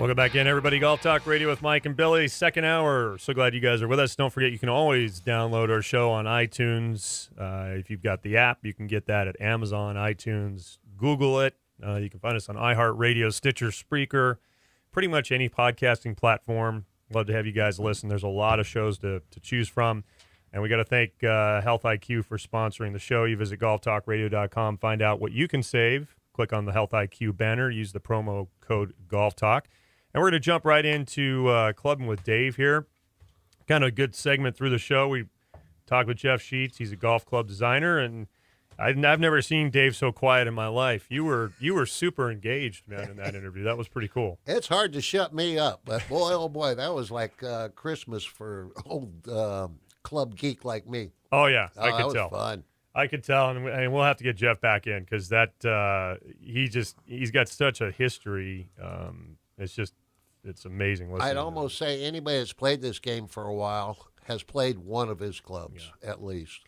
Welcome back in, everybody. Golf Talk Radio with Mike and Billy. Second hour. So glad you guys are with us. Don't forget, you can always download our show on iTunes. If you've got the app, you can get that at Amazon, iTunes. Google it. You can find us on iHeartRadio, Stitcher, Spreaker, pretty much any podcasting platform. Love to have you guys listen. There's a lot of shows to choose from. And we got to thank Health IQ for sponsoring the show. You visit golftalkradio.com, find out what you can save. Click on the Health IQ banner. Use the promo code GolfTalk. And we're going to jump right into Clubbing with Dave here. Kind of a good segment through the show. We talked with Jeff Sheets. He's a golf club designer, and I've never seen Dave so quiet in my life. You were super engaged, man, in that interview. That was pretty cool. It's hard to shut me up, but boy, oh boy, that was like Christmas for old club geek like me. Oh, yeah, I could that was tell. Fun. I could tell, and we'll have to get Jeff back in because he's got such a history. It's amazing. I'd almost say anybody that's played this game for a while has played one of his clubs, at least.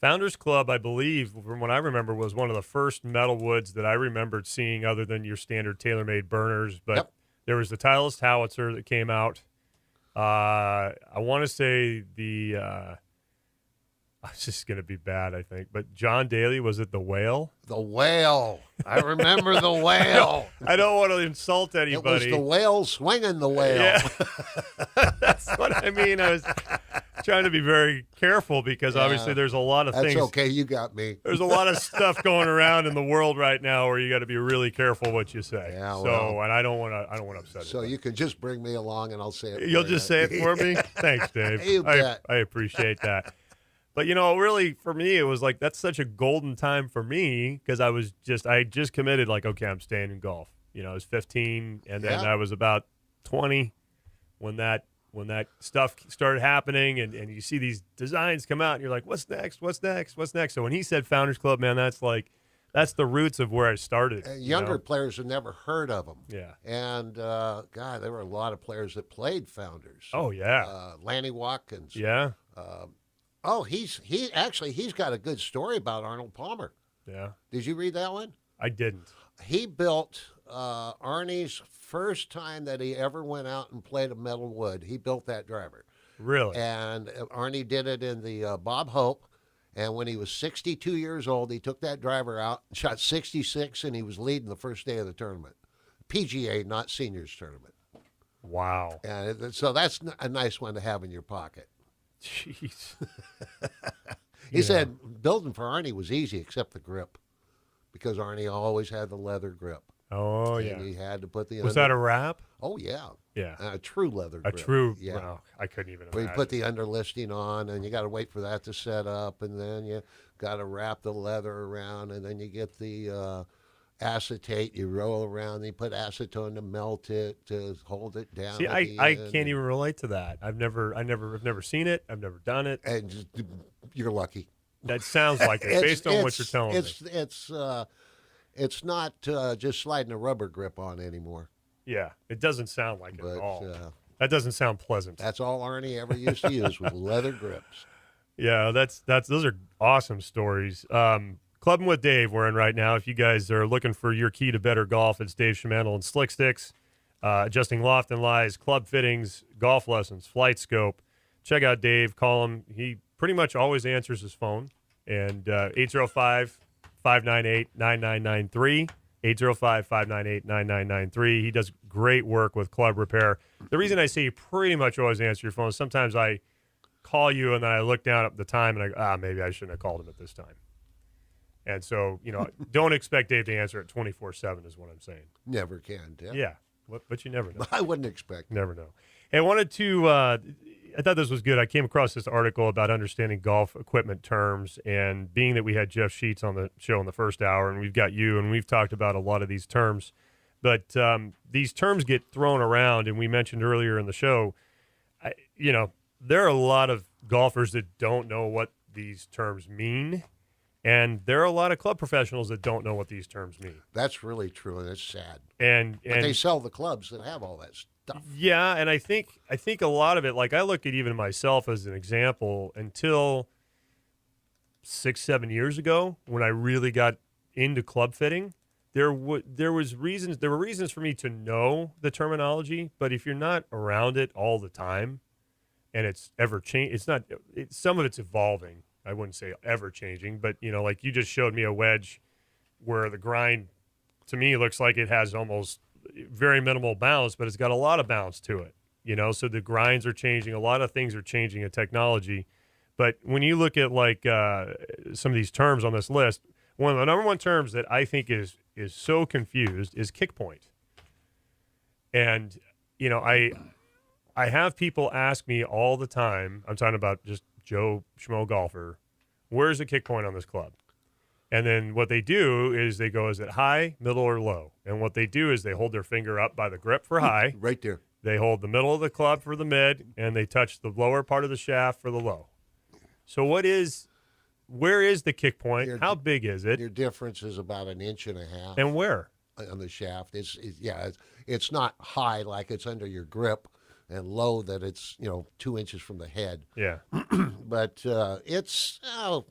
Founders Club, I believe, from what I remember, was one of the first metal woods that I remembered seeing other than your standard TaylorMade burners. But There was the Titleist Howitzer that came out. I want to say it's just going to be bad, I think. But John Daly, was it the Whale? The Whale. I remember the Whale. I don't want to insult anybody. It was the Whale swinging the whale. Yeah. That's what I mean. I was trying to be very careful because obviously there's a lot of things. That's okay. You got me. There's a lot of stuff going around in the world right now where you got to be really careful what you say. Yeah, and I don't want to upset So anybody. You can just bring me along and I'll say it. You'll just say it for me? Thanks, Dave. You bet. I appreciate that. But, really, for me, it was like that's such a golden time for me because I just committed like, okay, I'm staying in golf. I was 15, and then I was about 20 when that stuff started happening, and you see these designs come out, and you're like, what's next? What's next? What's next? So when he said Founders Club, man, that's the roots of where I started. Younger players have never heard of them. Yeah. And, God, there were a lot of players that played Founders. Oh, yeah. Lanny Watkins. Yeah. He's got a good story about Arnold Palmer. Yeah. Did you read that one? I didn't. He built Arnie's first time that he ever went out and played a metal wood. He built that driver. Really? And Arnie did it in the Bob Hope. And when he was 62 years old, he took that driver out, shot 66, and he was leading the first day of the tournament. PGA, not seniors tournament. Wow. And so that's a nice one to have in your pocket. Jeez. He said building for Arnie was easy except the grip because Arnie always had the leather grip. Oh, yeah. And he had to put the... Was that a wrap? Oh, yeah. Yeah. A true leather grip. A true... Yeah. Well, I couldn't even Where imagine. you put the underlisting on, and you got to wait for that to set up, and then you got to wrap the leather around, and then you get the acetate, you roll around, and you put acetone to melt it, to hold it down. See, I can't even relate to that. I've never seen it. I've never done it. And you're lucky. That sounds like it, based on what you're telling me. It's not just sliding a rubber grip on anymore. Yeah, it doesn't sound like it at all. That doesn't sound pleasant. That's all Arnie ever used to use was leather grips. Yeah, those are awesome stories. Clubbing with Dave, we're in right now. If you guys are looking for your key to better golf, it's Dave Schimantel and Slick Sticks, adjusting loft and lies, club fittings, golf lessons, flight scope. Check out Dave. Call him. He pretty much always answers his phone. And 805-598-9993. 805-598-9993. He does great work with club repair. The reason I say you pretty much always answer your phone is sometimes I call you and then I look down at the time and I go, maybe I shouldn't have called him at this time. And so, don't expect Dave to answer it 24/7 is what I'm saying. Never can, Dave. Yeah, but you never know. I wouldn't expect. Never know. Hey, I wanted to, I thought this was good. I came across this article about understanding golf equipment terms, and being that we had Jeff Sheets on the show in the first hour, and we've got you, and we've talked about a lot of these terms. But these terms get thrown around, and we mentioned earlier in the show, there are a lot of golfers that don't know what these terms mean. And there are a lot of club professionals that don't know what these terms mean. That's really true, and it's sad. But they sell the clubs that have all that stuff. Yeah, and I think a lot of it, like I look at even myself as an example, until 6-7 years ago when I really got into club fitting, there were reasons for me to know the terminology, but if you're not around it all the time, and it's ever change, it's not. Some of it's evolving. I wouldn't say ever changing, but like you just showed me a wedge where the grind to me looks like it has almost very minimal bounce, but it's got a lot of bounce to it. So the grinds are changing. A lot of things are changing in technology. But when you look at like some of these terms on this list, one of the number one terms that I think is so confused is kick point. And I have people ask me all the time. I'm talking about just Joe Schmo golfer. Where's the kick point on this club? And then what they do is they go, is it high, middle, or low? And what they do is they hold their finger up by the grip for high. Right there. They hold the middle of the club for the mid, and they touch the lower part of the shaft for the low. So where is the kick point? How big is it? Your difference is about 1.5 inches. And where? On the shaft. It's not high like it's under your grip, and low that it's 2 inches from the head. Yeah. But it's about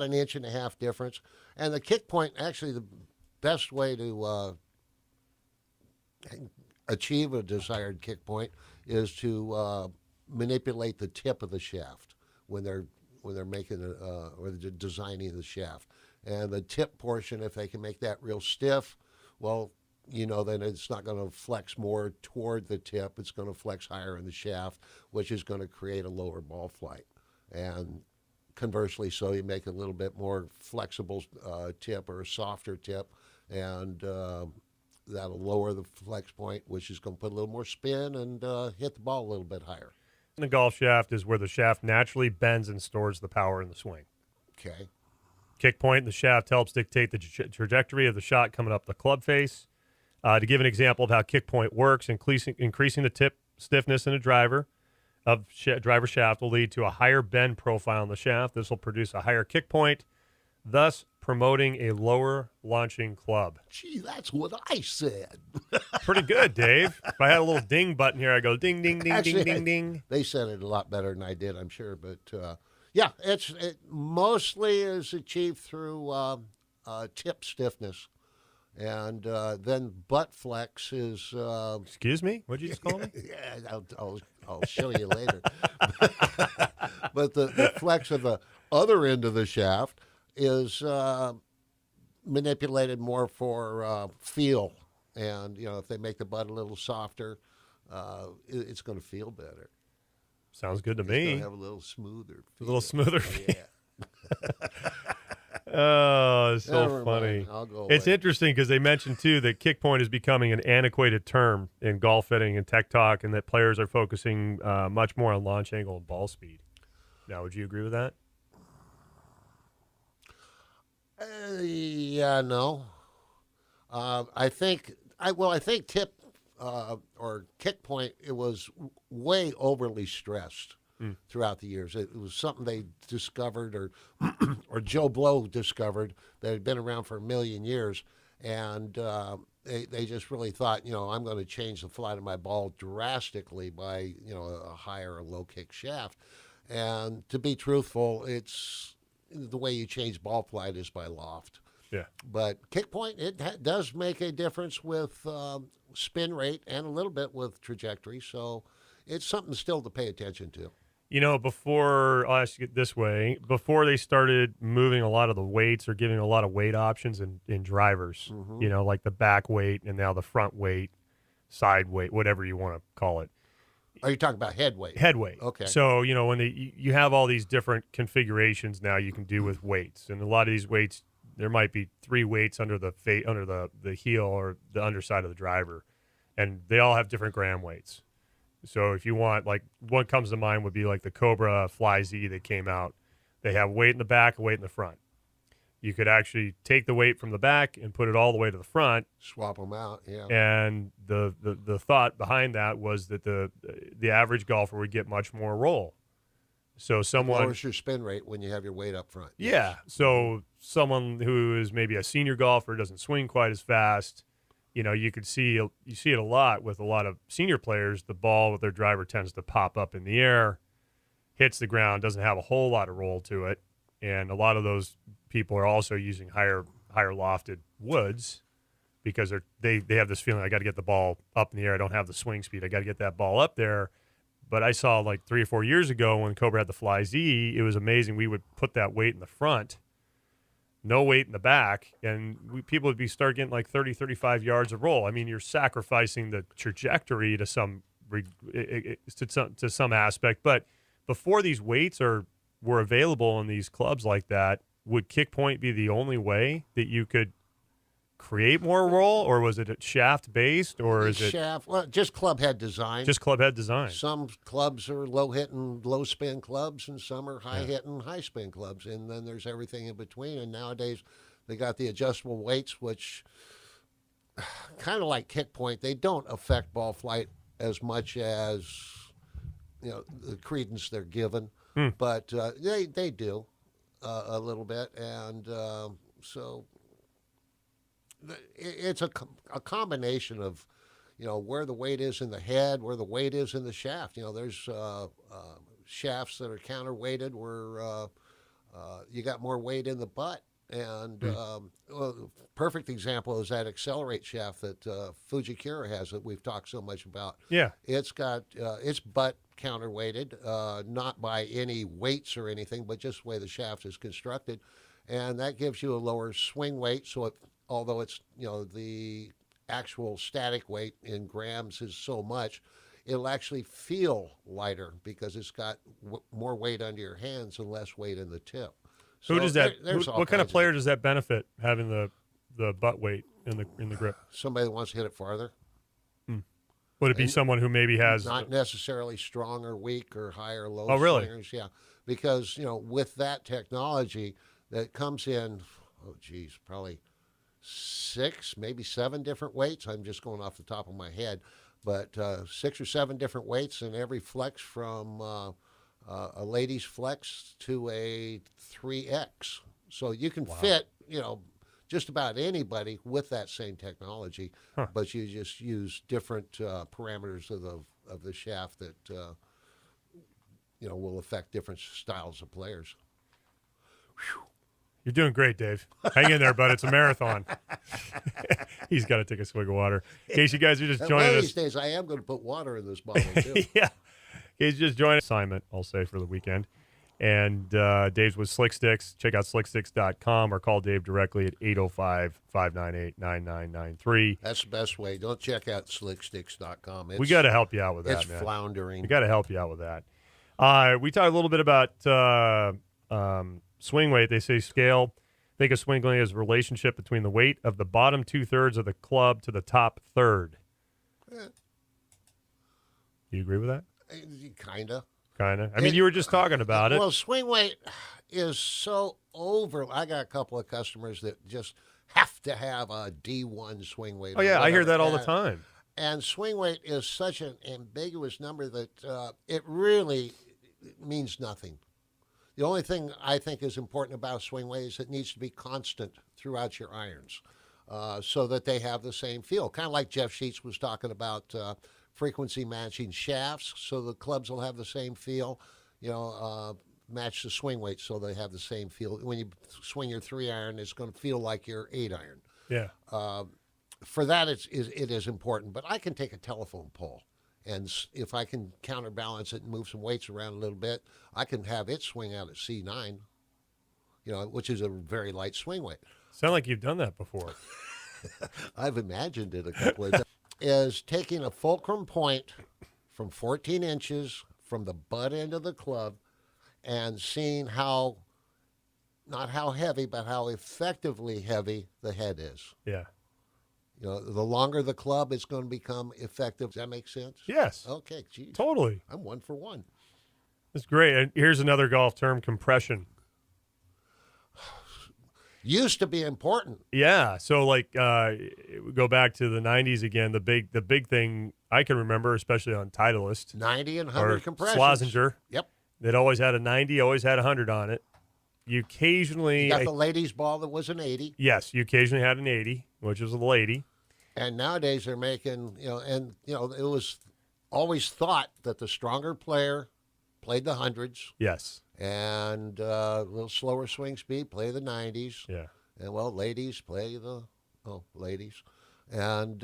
1.5 inches difference. And the kick point, actually, the best way to achieve a desired kick point is to manipulate the tip of the shaft when they're making or they're designing the shaft. And the tip portion, if they can make that real stiff, well, then it's not going to flex more toward the tip. It's going to flex higher in the shaft, which is going to create a lower ball flight. And conversely, so you make a little bit more flexible tip or a softer tip, and that'll lower the flex point, which is going to put a little more spin and hit the ball a little bit higher. The golf shaft is where the shaft naturally bends and stores the power in the swing. Okay. Kick point in the shaft helps dictate the trajectory of the shot coming up the club face. To give an example of how kick point works, increasing the tip stiffness in a driver shaft will lead to a higher bend profile in the shaft. This will produce a higher kick point, thus promoting a lower launching club. Gee, that's what I said. Pretty good, Dave. If I had a little ding button here, I go ding, ding, ding, Actually, ding, ding, ding. They said it a lot better than I did, I'm sure. But yeah, it mostly is achieved through tip stiffness. And then butt flex is. Excuse me? What'd you just call me? Yeah, I'll show you later. But the flex of the other end of the shaft is manipulated more for feel. And, if they make the butt a little softer, it's going to feel better. Sounds good to It's me. going to have a little smoother feel. A little smoother feel. Yeah. Oh, it's so Never funny. mind. I'll go It's away. interesting because they mentioned, too, that kick point is becoming an antiquated term in golf fitting and tech talk, and that players are focusing much more on launch angle and ball speed. Now, would you agree with that? Yeah, no. I think tip or kick point, it was way overly stressed throughout the years. It was something they discovered, or or Joe Blow discovered, that had been around for 1,000,000 years, and they just really thought, I'm going to change the flight of my ball drastically by a higher or low kick shaft. And to be truthful, it's the way you change ball flight is by loft. Yeah. But kick point, does make a difference with spin rate and a little bit with trajectory. So it's something still to pay attention to. I'll ask you this way, before they started moving a lot of the weights or giving a lot of weight options in drivers, like the back weight and now the front weight, side weight, whatever you want to call it. Are you talking about head weight? Head weight. Okay. So, when you have all these different configurations now you can do with weights. And a lot of these weights, there might be 3 weights under the heel or the underside of the driver. And they all have different gram weights. So if you want, like, one comes to mind would be like the Cobra Fly Z that came out. They have weight in the back, weight in the front. You could actually take the weight from the back and put it all the way to the front. Swap them out, yeah. And the thought behind that was that the average golfer would get much more roll. So someone lowers your spin rate when you have your weight up front. Yeah. So someone who is maybe a senior golfer, doesn't swing quite as fast. You see it a lot with a lot of senior players. The ball with their driver tends to pop up in the air, hits the ground, doesn't have a whole lot of roll to it, and a lot of those people are also using higher lofted woods because they have this feeling, I got to get the ball up in the air. I don't have the swing speed. I got to get that ball up there. But I saw like 3 or 4 years ago when Cobra had the Fly Z, it was amazing. We would put that weight in the front, no weight in the back, and people would start getting like 30, 35 yards of roll. I mean, you're sacrificing the trajectory to some aspect. But before these weights were available in these clubs like that, would kick point be the only way that you could create more roll, or was it shaft based, or is it shaft? Well, just club head design. just club head design? Some clubs are low hitting, low spin clubs, and some are high hitting, high spin clubs, and then there's everything in between. And nowadays, they got the adjustable weights, which kind of like kick point. They don't affect ball flight as much as the credence they're given, but they do a little bit, and so. It's a combination of, where the weight is in the head, where the weight is in the shaft. There's shafts that are counterweighted where you got more weight in the butt. And perfect example is that Accelerate shaft that Fujikura has that we've talked so much about. Yeah. It's got its butt counterweighted, not by any weights or anything, but just the way the shaft is constructed. And that gives you a lower swing weight, so although it's, the actual static weight in grams is so much, it'll actually feel lighter because it's got more weight under your hands and less weight in the tip. So Who does that? What kind of player does that benefit, having the butt weight in the grip? Somebody that wants to hit it farther. Would it be someone who maybe has not necessarily strong or weak or high or low? Oh, really? Swingers? Yeah, because with that technology that comes in, probably 6, maybe 7 different weights. I'm just going off the top of my head, but 6 or 7 different weights in every flex, from a lady's flex to a 3X. So you can fit, just about anybody with that same technology, but you just use different parameters of the shaft that will affect different styles of players. Whew. You're doing great, Dave. Hang in there, bud. It's a marathon. He's got to take a swig of water. In case you guys are just joining us. One of these days, I am going to put water in this bottle, too. Yeah. He's just joining assignment, I'll say, for the weekend. And Dave's with Slick Sticks. Check out slicksticks.com or call Dave directly at 805-598-9993. That's the best way. Don't check out slicksticks.com. We got to help you out with that, man. It's floundering. We got to help you out with that. We talked a little bit about swing weight. They say scale. Think of swing weight as a relationship between the weight of the bottom 2/3 of the club to the top third. Do you agree with that? Kind of. I mean, you were just talking about it. Well, swing weight is so over. I got a couple of customers that just have to have a D1 swing weight. Oh, yeah, I hear that all the time. And swing weight is such an ambiguous number that it really means nothing. The only thing I think is important about swing weight is it needs to be constant throughout your irons so that they have the same feel. Kind of like Jeff Sheets was talking about frequency matching shafts, so the clubs will have the same feel. Match the swing weight so they have the same feel. When you swing your 3-iron, it's going to feel like your 8-iron. Yeah. For that, it is important. But I can take a telephone pole, and if I can counterbalance it and move some weights around a little bit, I can have it swing out at C9, which is a very light swing weight. Sound like you've done that before. I've imagined it a couple of times. Is taking a fulcrum point from 14 inches from the butt end of the club and seeing how, not how heavy, but how effectively heavy the head is. Yeah. The longer the club, it's going to become effective. Does that make sense? Yes. Okay, geez. Totally. I'm 1 for 1. That's great. And here's another golf term, compression. Used to be important. Yeah. So go back to the 90s again. The big thing I can remember, especially on Titleist, 90 and 100 compressions. Slazenger. Yep. They'd always had a 90, always had a 100 on it. You occasionally got the ladies' ball that was an 80. Yes, you occasionally had an 80, which was a lady. And nowadays they're making, it was always thought that the stronger player played the 100s. Yes. And a little slower swing speed, play the 90s. Yeah. And, ladies play the, ladies. And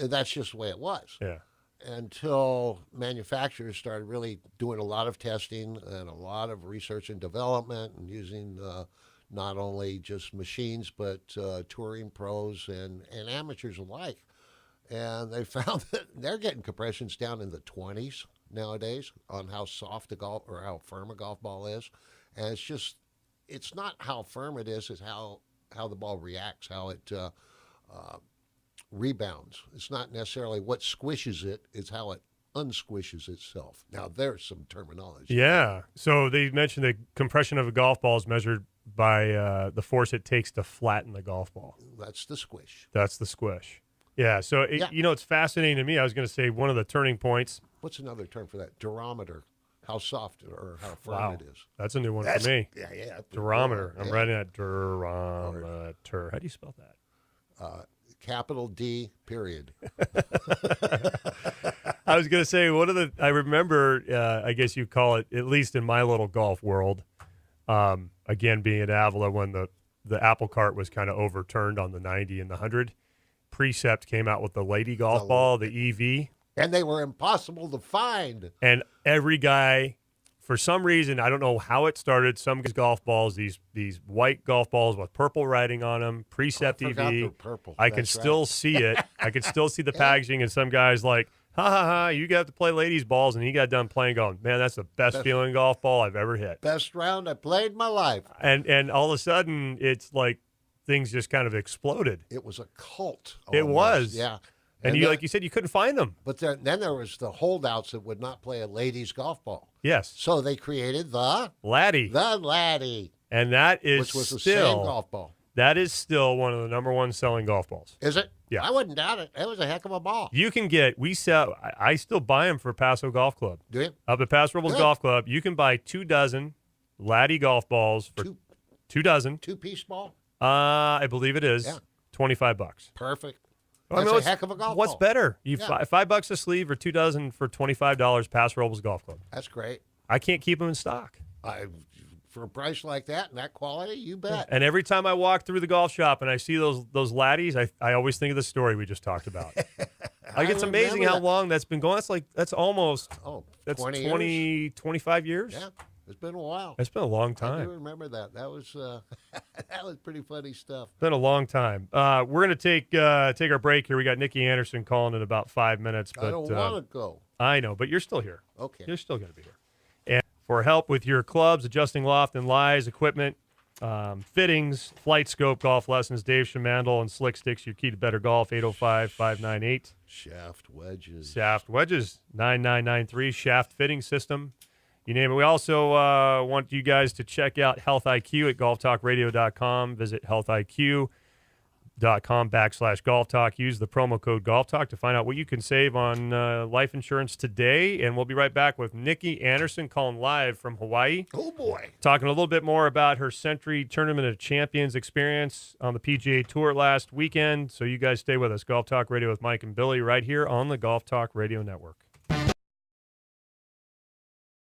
that's just the way it was. Yeah. Until manufacturers started really doing a lot of testing and a lot of research and development and using not only just machines but touring pros and amateurs alike. And they found that they're getting compressions down in the 20s nowadays on how soft a golf or how firm a golf ball is. And it's not how firm it is, it's how the ball reacts, how it rebounds. It's not necessarily what squishes it, it's how it unsquishes itself. Now, there's some terminology. Yeah. So they mentioned the compression of a golf ball is measured by the force it takes to flatten the golf ball. That's the squish. That's the squish. Yeah. So, it's fascinating to me. I was going to say one of the turning points. What's another term for that? Durometer. How soft or how firm it is. That's a new one for me. Yeah. Durometer. I'm writing that durometer. How do you spell that? Capital D, period. I was going to say, I remember, I guess you call it, at least in my little golf world, again, being at Avila when the apple cart was kind of overturned on the 90 and the 100, Precept came out with the lady golf ball, the EV. And they were impossible to find. And every guy, for some reason, I don't know how it started, some guys' golf balls, these white golf balls with purple writing on them, Precept EV. Purple. I can still see it. I can still see the packaging, and some guys like, you got to play ladies' balls, and he got done playing going, man, that's the best feeling golf ball I've ever hit. Best round I played in my life. And all of a sudden, it's like things just kind of exploded. It was a cult. It was. Yeah. And you, like you said, you couldn't find them. But then there was the holdouts that would not play a ladies' golf ball. Yes. So they created the Laddie. And that is which was still, the same golf ball. That is still one of the number one selling golf balls. Is it? Yeah. I wouldn't doubt it. It was a heck of a ball. You can I still buy them for Paso Golf Club. Do you? Up at Paso Robles Golf Club, you can buy 2 dozen Laddie golf balls for 2 dozen. 2-piece ball? I believe it is. Yeah. $25. Perfect. Well, That's a heck of a golf What's ball. better? $5 a sleeve or 2 dozen for $25, Paso Robles Golf Club. That's great. I can't keep them in stock. For a price like that and that quality, you bet. And every time I walk through the golf shop and I see those Laddies, I always think of the story we just talked about. It's amazing how long that's been going. That's almost 20, 25 years. Yeah, it's been a while. It's been a long I time. do remember that. That was that was pretty funny stuff. Been a long time. We're going to take our break here. We got Nikki Anderson calling in about 5 minutes. But, I don't want to go. I know, but you're still here. Okay. You're still going to be here. And for help with your clubs, adjusting loft and lies, equipment, fittings, flight scope, golf lessons, Dave Shamandel and Slick Sticks, your key to better golf, 805-598. Shaft wedges. 9993, shaft fitting system. You name it. We also want you guys to check out Health IQ at golftalkradio.com. Visit healthiq.com/golf talk. Use the promo code golf talk to find out what you can save on life insurance today. And we'll be right back with Nikki Anderson calling live from Hawaii. Oh, boy. Talking a little bit more about her Century Tournament of Champions experience on the PGA Tour last weekend. So you guys stay with us. Golf Talk Radio with Mike and Billy right here on the Golf Talk Radio Network.